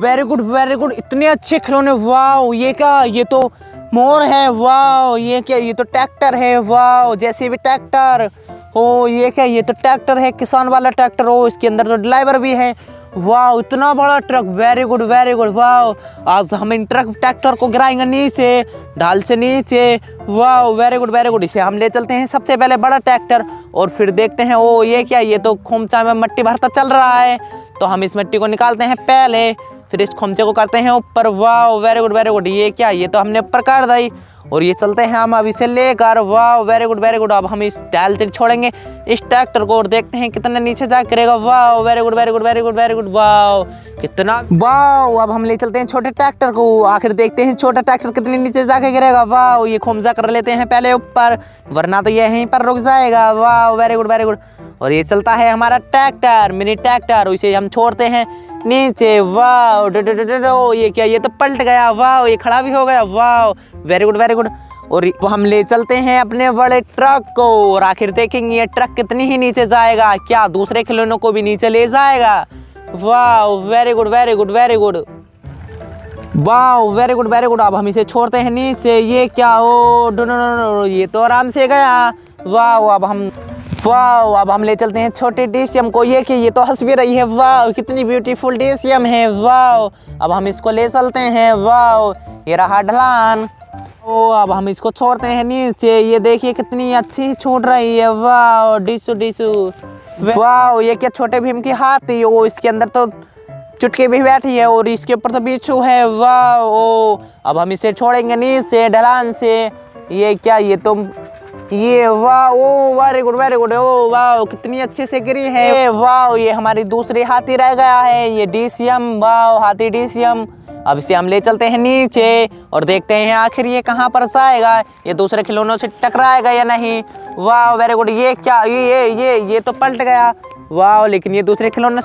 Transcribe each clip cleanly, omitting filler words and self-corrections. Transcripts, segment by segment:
Very good, इतने अच्छे खिलौने। वाह ये क्या, ये तो मोर है। वाह ये क्या, ये तो ट्रैक्टर है। वाह जैसे भी ट्रैक्टर हो। ये क्या, ये तो ट्रैक्टर है, किसान वाला ट्रैक्टर हो। इसके अंदर तो ड्राइवर भी है। वाह इतना बड़ा truck, very good very good. वाह आज हम इन ट्रैक्टर को गिराएंगे नीचे, ढाल से नीचे। वाह वेरी गुड वेरी गुड। इसे हम ले चलते हैं सबसे पहले बड़ा ट्रैक्टर, और फिर देखते हैं। ओ ये क्या, ये तो खोमचा में मट्टी भरता चल रहा है। तो हम इस मिट्टी को निकालते हैं पहले, फिर इस खोमचे को करते हैं ऊपर। वाह वेरी गुड वेरी गुड। ये क्या, ये तो हमने ऊपर कर दी, और ये चलते हैं हम अब इसे लेकर। वाह वेरी गुड वेरी गुड। अब हम इस डाल से छोड़ेंगे इस ट्रैक्टर को, और देखते हैं कितना नीचे जा करेगा। वाह very good very good very good very good. वाह कितना, वाह अब हम ले चलते हैं छोटे ट्रैक्टर को, आखिर देखते हैं छोटा ट्रैक्टर कितने नीचे जाके गिरेगा। वाह ये खोमजा कर लेते हैं पहले ऊपर, वरना तो ये यहीं पर रुक जाएगा। वाह वेरी गुड वेरी गुड। और ये चलता है हमारा ट्रैक्टर, मिनी ट्रैक्टर, उसे हम छोड़ते हैं नीचे। वाह ये क्या, ये तो पलट गया। वाह ये खड़ा भी हो गया। वाह वेरी गुड वेरी गुड। और हम ले चलते हैं अपने बड़े ट्रक को, और आखिर देखेंगे ये ट्रक कितनी ही नीचे जाएगा, क्या दूसरे खिलौनों को भी नीचे ले जाएगा। वाह very good very good very good. वाह वेरी गुड वेरी गुड। अब हम इसे छोड़ते हैं नीचे। ये क्या हो, ये तो आराम से गया। वाह अब हम ले चलते हैं छोटे डीसीएम को। ये कि ये तो हंस भी रही है। वाह कितनी ब्यूटीफुल डीसीएम है। वाह अब हम इसको ले चलते हैं। वाह ये रहा ढलान। ओ अब हम इसको छोड़ते हैं नीचे। ये देखिए कितनी अच्छी छोड़ रही है। वाह डीसू डीसू। वाह ये क्या, छोटे भीम की हाथी। ओ इसके अंदर तो चुटकी भी बैठी है, और इसके ऊपर तो बिच्छू है। वाह ओ अब हम इसे छोड़ेंगे नीचे ढलान से। ये क्या, ये तो ये, वाह ओ वेरी गुड वेरी गुड। ओ वाह कितनी अच्छे से गिरी है। वाह ये हमारी दूसरी हाथी रह गया है, ये डीसीएम। वाह हाथी डीसीएम। अब इसे हम ले चलते हैं नीचे, और देखते हैं आखिर ये कहाँ पर जाएगा, ये दूसरे खिलौनों से टकराएगा या नहीं। वाह वेरी गुड। ये क्या, ये तो पलट गया। वाह लेकिन ये दूसरे खिलौने,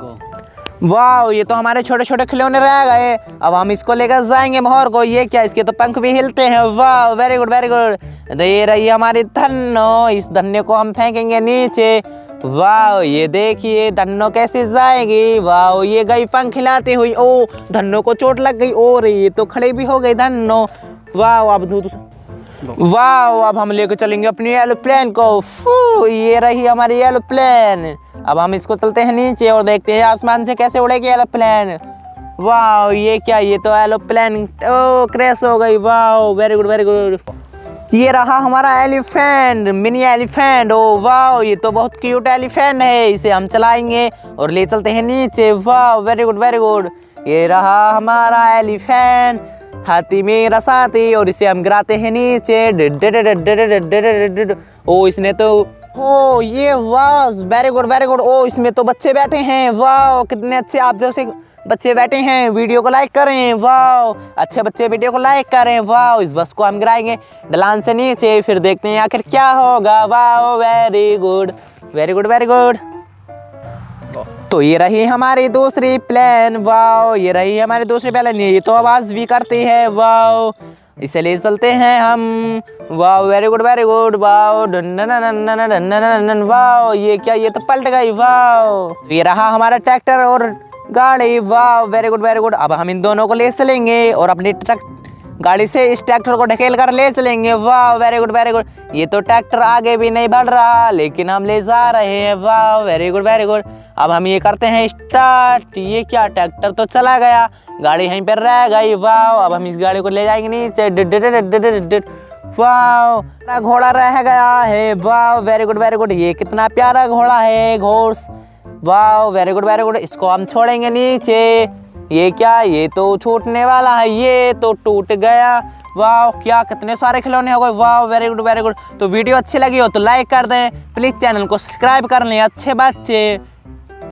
वाह ये तो हमारे छोटे छोटे खिलौने रह गए। अब हम इसको लेकर जाएंगे मोहर को। ये क्या, इसके तो पंख भी हिलते हैं। वाह वेरी गुड वेरी गुड। ये रही हमारी धन्नो, इस धन्ने को हम फेंकेंगे नीचे। वाह ये देखिए धन्नो कैसे जाएगी। वाह ये गई पंख हिलाती हुई। ओ धन्नो को चोट लग गई, और ये तो खड़े भी हो गई धन्नो। वाह अब हम लेकर चलेंगे अपनी एरोप्लेन को। ये रही हमारी एरोप्लेन। अब हम इसको चलते हैं नीचे, और देखते हैं आसमान से कैसे उड़ेगी एरोप्लेन। वाह ये क्या, ये तो एरोप्लेन ओ क्रैश हो गई। वाह वेरी गुड वेरी गुड। ये रहा हमारा एलिफेंट, मिनी एलिफेंट। ओ वाह ये तो बहुत क्यूट एलिफेंट है, इसे हम चलाएंगे और ले चलते हैं नीचे। वाह वेरी गुड वेरी गुड। ये रहा हमारा एलिफेंट, हाथी मेरा साथी, और इसे हम गिराते हैं नीचे। ओ इसने तो, ओ ये वाह वेरी गुड वेरी गुड। ओ इसमें तो बच्चे बैठे हैं। वाह कितने अच्छे आप जैसे बच्चे बैठे हैं। वीडियो को लाइक करें। वाह अच्छे बच्चे वीडियो को लाइक करें। वाह इस बस को हम गिराएंगे ढलान से नीचे, फिर देखते हैं आखिर क्या होगा। वाह very good very good very good. तो ये रही हमारी दूसरी प्लेन। वाह ये रही हमारी दूसरी प्लेन। ये तो आवाज भी करती है। वाह इसे ले चलते हैं हम। वाह वेरी गुड वेरी गुड। वाह वाह ये क्या, ये तो पलट गई। वाह ये रहा हमारा ट्रैक्टर और गाड़ी। वाह वेरी गुड वेरी गुड। अब हम इन दोनों को ले चलेंगे, और अपनी ट्रक गाड़ी से इस ट्रैक्टर को ढकेल कर ले चलेंगे। वाह वेरी गुड वेरी गुड। ये तो ट्रैक्टर आगे भी नहीं बढ़ रहा, लेकिन हम ले जा रहे हैं। वाह वेरी गुड वेरी गुड। अब हम ये करते हैं स्टार्ट। ये क्या, ट्रैक्टर तो चला गया, गाड़ी यहीं पर रह गई। वाह अब हम इस गाड़ी को ले जाएंगे नीचे। वाह घोड़ा रह गया है। वाह वेरी गुड वेरी गुड। ये कितना प्यारा घोड़ा है, घोर्स। वाह वेरी गुड वेरी गुड। इसको हम छोड़ेंगे नीचे। ये क्या, ये तो छूटने वाला है, ये तो टूट गया। वाह क्या कितने सारे खिलौने हो गए। वाह वेरी गुड वेरी गुड। तो वीडियो अच्छी लगी हो तो लाइक कर दें, प्लीज़ चैनल को सब्सक्राइब कर लें अच्छे बच्चे।